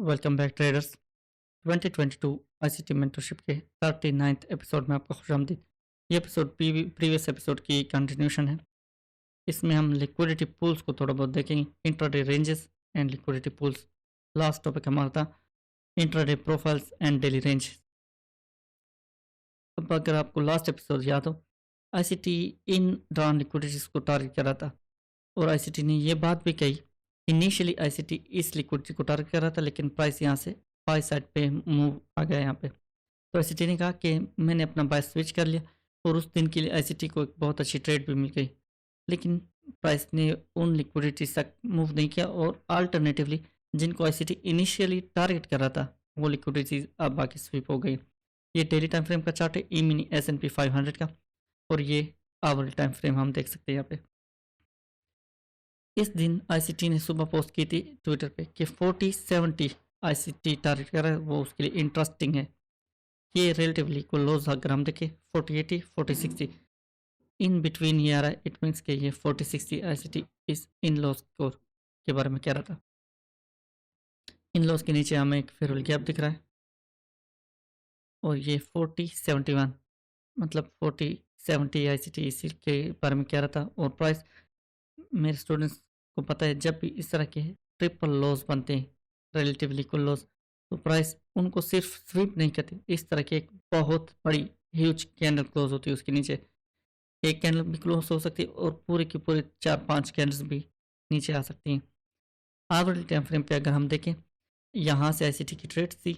Welcome back traders. 2022 ICT mentorship के 39th episode में आपका खुशामदीद। ये एपिसोड प्रीवियस एपिसोड की कंटिन्यूशन है। इसमें हम लिक्विडिटी पूल्स को थोड़ा बहुत देखेंगे, intraday ranges and liquidity pools. Last topic हमारा था intraday profiles and daily range. अब अगर आपको लास्ट एपिसोड याद हो, आईसीटी इन ड्रॉन लिक्विडिटीज को टारगेट करा था और आईसीटी ने ये बात भी कही, इनिशियली आईसीटी इस लिक्विडिटी को टारगेट कर रहा था, लेकिन प्राइस यहाँ से बाय साइड पे मूव आ गया यहाँ पे। तो आईसीटी ने कहा कि मैंने अपना बाय स्विच कर लिया और उस दिन के लिए आईसीटी को एक बहुत अच्छी ट्रेड भी मिल गई, लेकिन प्राइस ने उन लिक्विडिटीज तक मूव नहीं किया और अल्टरनेटिवली जिनको आईसीटी इनिशियली टारगेट कर रहा था वो लिक्विडिटीज अब बाकी स्विप हो गई। ये डेली टाइम फ्रेम का चार्ट है, ई मिनी S&P 500 का, और ये आवरली टाइम फ्रेम हम देख सकते हैं यहाँ पे। इस दिन आईसीटी ने सुबह पोस्ट की थी ट्विटर पे कि 40-70 आईसीटी टारगेट कर रहा है, वो उसके लिए इंटरेस्टिंग है। ये रिलेटिवली को लोज अगर हम देखें 40-80 40-60 इन बिटवीन ये आ रहा है, इट मीन्स कि ये 40-60 आईसीटी इस इन लॉस स्कोर के बारे में कह रहा था। इन लॉस के नीचे हमें एक फेयरवेल गैप दिख रहा है और ये 40-71 मतलब 40-70 आईसीटी इसी के बारे में कह रहा था। और प्राइस, मेरे स्टूडेंट्स को पता है, जब भी इस तरह के ट्रिपल लॉस बनते हैं, रिलेटिवली कुल लॉस, तो प्राइस उनको सिर्फ स्वीप नहीं करती, इस तरह की एक बहुत बड़ी ह्यूज कैंडल क्लोज होती है उसके नीचे। एक कैंडल भी क्लोज हो सकती है और पूरे की पूरे 4-5 कैंडल्स भी नीचे आ सकती हैं। आवरली टाइम फ्रेम पे अगर हम देखें, यहाँ से आईसीटी की ट्रेड थी,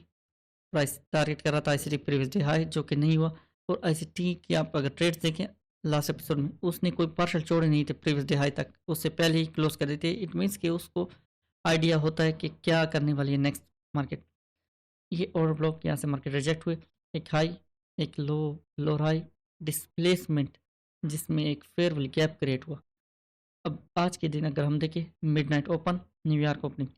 प्राइस टारगेट कर रहा था आईसीटी प्रीवियस डे हाई, जो कि नहीं हुआ। और आईसीटी की आप अगर ट्रेड्स देखें लास्ट एपिसोड में, उसने कोई पार्शल छोड़े नहीं थे प्रीवियस डे हाई तक, उससे पहले ही क्लोज कर देते। इट मीन्स कि उसको आइडिया होता है कि क्या करने वाली है नेक्स्ट मार्केट। ये ऑर्डर ब्लॉक यहाँ से मार्केट रिजेक्ट हुए, एक हाई एक लो, लोअर हाई डिस्प्लेसमेंट, जिसमें एक फेयरवेल गैप क्रिएट हुआ। अब आज के दिन अगर हम देखें, midnight open, New York opening,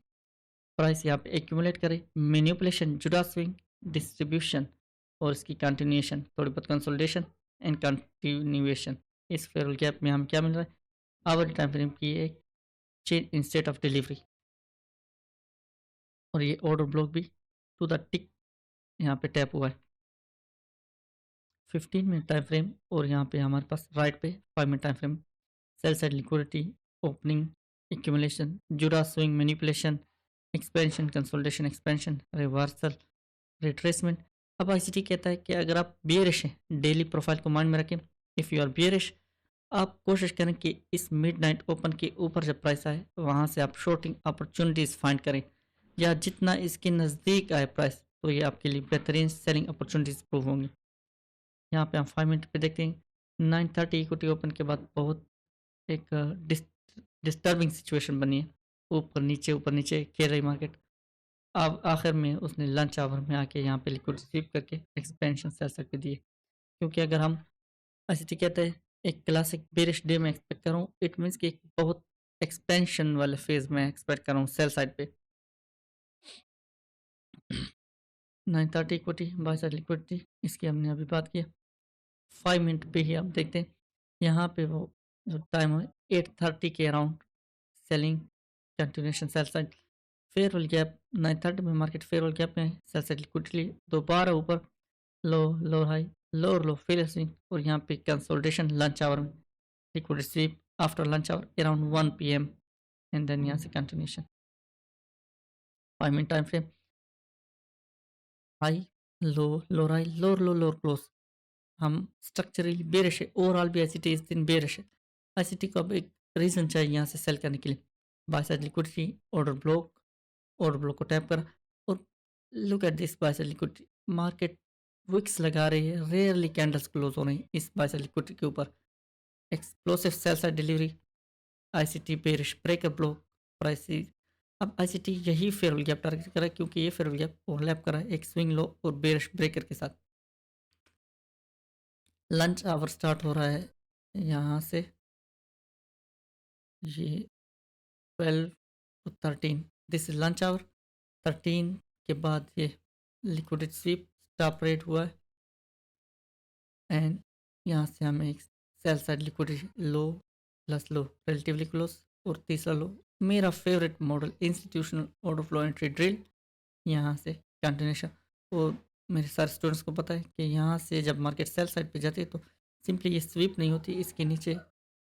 price यहाँ पे एक्यूमुलेट करे, मैनिपुलेशन, जुड़ा स्विंग, डिस्ट्रीब्यूशन और इसकी कंटिन्यूएशन, थोड़ी बहुत कंसोलिडेशन एंड कंटिन्यूएशन। इस फेयरवेल गैप में हम क्या मिल रहा है, आवर टाइम फ्रेम की एक change in state of delivery. और ये ऑर्डर ब्लॉक भी टू द टिक यहाँ पे टैप हुआ है 15 मिनट टाइम फ्रेम, और यहाँ पे हमारे पास राइट पे 5 minute time frame, sell side liquidity, opening, accumulation, Judas swing, manipulation, expansion, consolidation, expansion, reversal, retracement. अब आईसीटी कहता है कि अगर आप बियरिश हैं, डेली प्रोफाइल को माइंड में रखें, इफ़ यू आर बियरिश, आप कोशिश करें कि इस मिड नाइट ओपन के ऊपर जब प्राइस आए वहाँ से आप शॉर्टिंग अपॉर्चुनिटीज़ फाइंड करें, या जितना इसके नज़दीक आए प्राइस, तो ये आपके लिए बेहतरीन सेलिंग अपॉर्चुनिटीज़ प्रूव होंगी। यहाँ पे हम 5 मिनट पे देखते हैं, 9:30 इक्विटी ओपन के बाद बहुत एक डिस्टर्बिंग सिचुएशन बनी है, ऊपर नीचे खेल रही मार्केट। अब आखिर में उसने लंच आवर में आके यहाँ पे लिक्विड स्वीप करके एक्सपेंशन सेल सकते दिए। क्योंकि अगर हम आईसीटी कहते हैं एक क्लासिक बेरिश डे में एक्सपेक्ट कर रहा हूँ, इट मीन्स कि एक बहुत एक्सपेंशन वाले फेज में एक्सपेक्ट कर रहा हूँ सेल साइड पे। 9:30 इक्विटी, बाय साइड लिक्विडिटी, इसकी हमने अभी बात किया। 5 मिनट पे ही आप देखते हैं, यहाँ पे वो जो टाइम है 8:30 के around selling, continuation sell side, fair value gap 9:30 में मार्केट फेयरवेल गैप में सेल साइड लिक्विडिटी दोबारा ऊपर, low lower high, lower low, fail swing, और यहाँ पे कंसोलिडेशन लंच आवर में, liquid sweep after lunch hour around 1 PM, and then यहाँ से continuation. 5 minute time frame, high low, lower high, lower low, lower close. हम structurally bearish है, overall भी ICT इस दिन बेरिश है। आईसीटी को अब एक रीजन चाहिए यहाँ से सेल करने के लिए। Buy side liquidity, order block को टैप करा, और look at this buy side liquidity, market wicks लगा रही है, रेयरली कैंडल्स क्लोज हो रही हैं इस बाय साइड लिक्विडिटी के ऊपर। Explosive sell side delivery, ICT bearish breaker block, price. अब आईसीटी यही फेयरवेल गैप टारगेट करा, क्योंकि ये फेयरवेल गैप ओवरलैप करा है एक स्विंग लो और बेरिश ब्रेकर के साथ। लंच आवर स्टार्ट हो रहा है यहाँ से, ये 12 to 13, this is lunch hour. 13 के बाद ये लिक्विडिटी स्वीप स्टॉप रेट हुआ है, एंड यहाँ से हमें एक सेल साइड लिक्विडिटी लो प्लस लो रिलेटिवली क्लोज, और तीसरा लो, मेरा favourite model institutional order flow entry drill, यहाँ से कंटिन्यूशन। और मेरे सारे स्टूडेंट्स को पता है कि यहाँ से जब मार्केट सेल साइड पे जाती है तो सिंपली ये स्वीप नहीं होती, इसके नीचे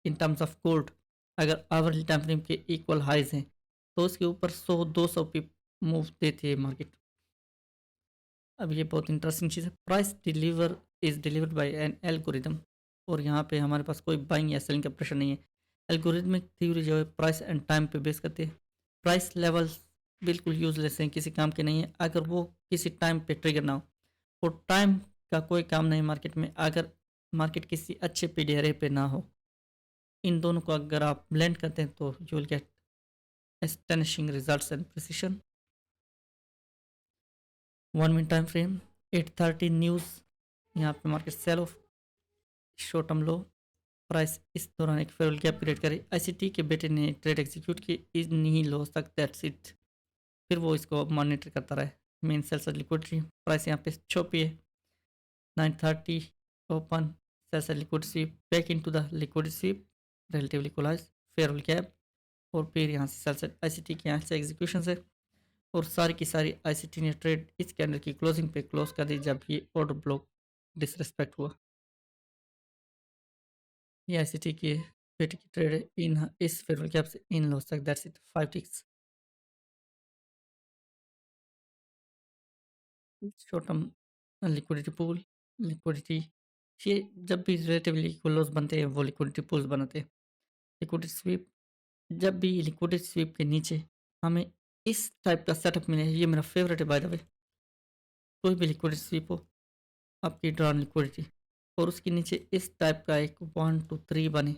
इन टर्म्स ऑफ गोल्ड अगर आवरली टाइम फ्रेम के इक्वल हाइज हैं तो उसके ऊपर 100-200 पिप मूव देती है मार्केट। अब ये बहुत इंटरेस्टिंग चीज़ है, price deliver is delivered by N algorithm. और यहाँ पे हमारे पास कोई बाइंग या सेलिंग का प्रेशर नहीं है। एल्गोरिदमिक थ्योरी जो है प्राइस एंड टाइम पे बेस करती है। प्राइस लेवल्स बिल्कुल यूजलेस हैं, किसी काम के नहीं है अगर वो किसी टाइम पे ट्रिगर ना हो। और टाइम का कोई काम नहीं मार्केट में अगर मार्केट किसी अच्छे पीडीआरए पे ना हो। इन दोनों को अगर आप ब्लेंड करते हैं तो you will get astonishing results and precision. 1 minute time frame 8:30 news, यहाँ पे market sell off, short term low, price इस दौरान एक फेवरल गैप क्रिएट करे। आईसीटी के बेटे ने ट्रेड एग्जीक्यूट की, इन ही लो तक दैट्स इट। फिर वो इसको मॉनिटर करता रहे। मेन सेल्स लिक्विडिटी प्राइस यहाँ पे छोपी है 9:30 open, sells liquid sweep back into the liquid sweep, relatively equalize, fair value gap. और फिर यहाँ से सेल्स आईसीटी के यहाँ से एग्जीक्यूशन है। और सारी की सारी आईसीटी ने ट्रेड इस कैंडल की क्लोजिंग पे क्लोज कर दी जब ये ऑर्डर ब्लॉक डिसरेस्पेक्ट हुआ। ये आईसीटी की बेटे की ट्रेड है, इन इस फेवरल गैप से इन लॉस तक that's it 5 ticks. Short term liquidity pool, liquidity, ये जब भी रिलेटिवली इक्वल लॉस बनते हैं वो लिक्विडिटी पूल्स बनाते हैं। लिक्विडिटी स्वीप, जब भी लिक्विडिटी स्वीप के नीचे हमें इस टाइप का सेटअप मिले, ये मेरा फेवरेट है बाय द वे। कोई भी लिक्विडिटी स्वीप हो, आपकी ड्रॉन लिक्विडिटी, और उसके नीचे इस टाइप का एक 1 to 3 बने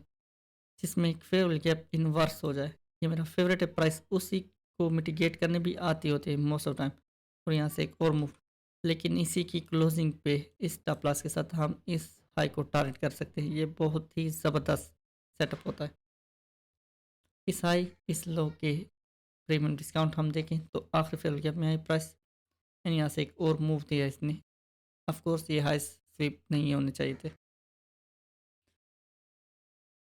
जिसमें एक फेवरल गैप इन्वर्स हो जाए, ये मेरा फेवरेट है। प्राइस उसी को मिटिगेट करने भी आती होती है मोस्ट ऑफ टाइम। और यहाँ से एक और मूव, लेकिन इसी की क्लोजिंग पे इस स्टॉप लॉस के साथ हम इस हाई को टारगेट कर सकते हैं। ये बहुत ही ज़बरदस्त सेटअप होता है। इस हाई इस लो के प्रीमियम डिस्काउंट हम देखें तो आखिरी फेवरल गैप में आई प्राइस, यानी यहाँ से एक और मूव दिया इसने। ऑफ कोर्स ये हाई स्वीप नहीं होने चाहिए थे।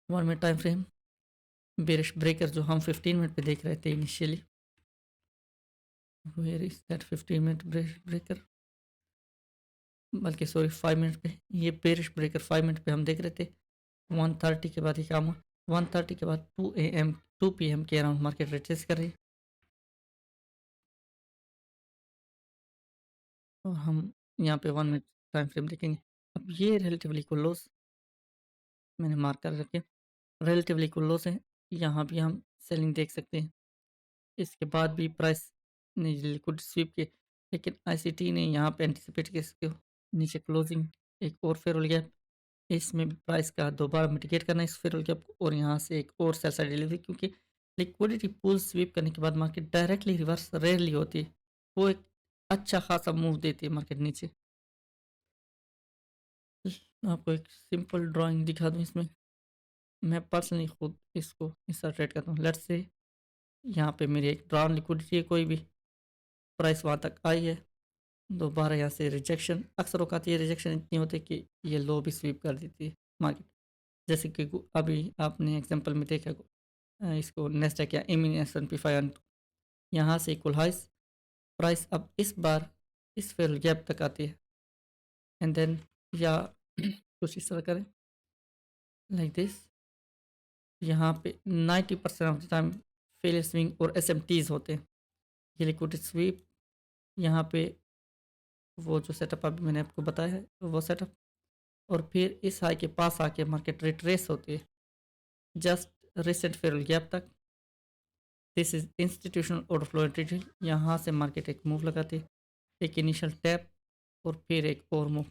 1 minute time frame, bearish breaker जो हम 15 मिनट पे देख रहे थे initially, where is that 15 minute breaker, बल्कि सॉरी 5 मिनट पे, ये बेरिश ब्रेकर 5 मिनट पे हम देख रहे थे। 1:30 के बाद ये काम हुआ। 1:30 के बाद 2 PM के अराउंड मार्केट रिट्रेस कर रही है। और हम यहाँ पे 1 मिनट टाइम फ्रेम देखेंगे। अब ये रिलेटिवली को लॉस मैंने मार्क कर रखे, रिलेटिवली को लॉस है, यहाँ भी हम सेलिंग देख सकते हैं। इसके बाद भी प्राइस ने लिक्विड स्वीप के, लेकिन आईसीटी ने यहाँ पे एंटिसिपेट किया इसको नीचे क्लोजिंग, एक और फेवरल गैप, इसमें प्राइस का दोबारा मिटिगेट करना इस फेवरल गैप को, और यहाँ से एक और सेल साइड डिलीवरी, क्योंकि लिक्विडिटी पूल स्वीप करने के बाद मार्केट डायरेक्टली रिवर्स रेयरली होती है, वो एक अच्छा खासा मूव देती है मार्केट नीचे। आपको एक सिंपल ड्राइंग दिखा दूँ इसमें, मैं पर्सनली खुद इसको इस तरह ट्रेड करता हूँ। लेट्स से यहाँ पे मेरी एक ड्रॉन लिक्विडिटी है, कोई भी प्राइस वहाँ तक आई है, दोबारा यहाँ से रिजेक्शन, अक्सर औकात ये रिजेक्शन इतनी होती है कि ये लो भी स्वीप कर देती है मार्केट। जैसे कि अभी आपने एग्जांपल में देखा इसको नेस्डैक या एस&पी 500, यहाँ से इक्वल हाइस, प्राइस अब इस बार इस फेवरल गैप तक आती है एंड देन या कुछ इस तरह करें लाइक दिस। यहाँ पे 90% of the time fail swing और एस होते हैं। ये लिक्विडिटी स्वीप, यहाँ पे वो जो सेटअप अभी मैंने आपको बताया है वो सेटअप, और फिर इस हाई के पास आके मार्केट रिट्रेस होती है जस्ट रिसेंट फेवरल गैप तक। This is institutional order flow entry, यहाँ से मार्केट एक मूव लगाती है, एक इनिशियल टैप और फिर एक और मूव,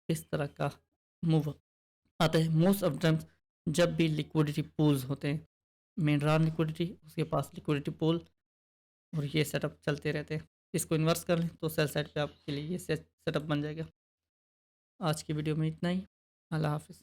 इस तरह का मूव आता है मोस्ट ऑफ टाइम्स जब भी लिक्विडिटी पूल्स होते हैं। मेन रॉ लिक्विडिटी, उसके पास लिक्विडिटी पूल, और ये सेटअप चलते रहते हैं। इसको इन्वर्स कर लें तो सेल साइड पे आपके लिए ये सेटअप बन जाएगा। आज की वीडियो में इतना ही। अल्लाह हाफ़िज़।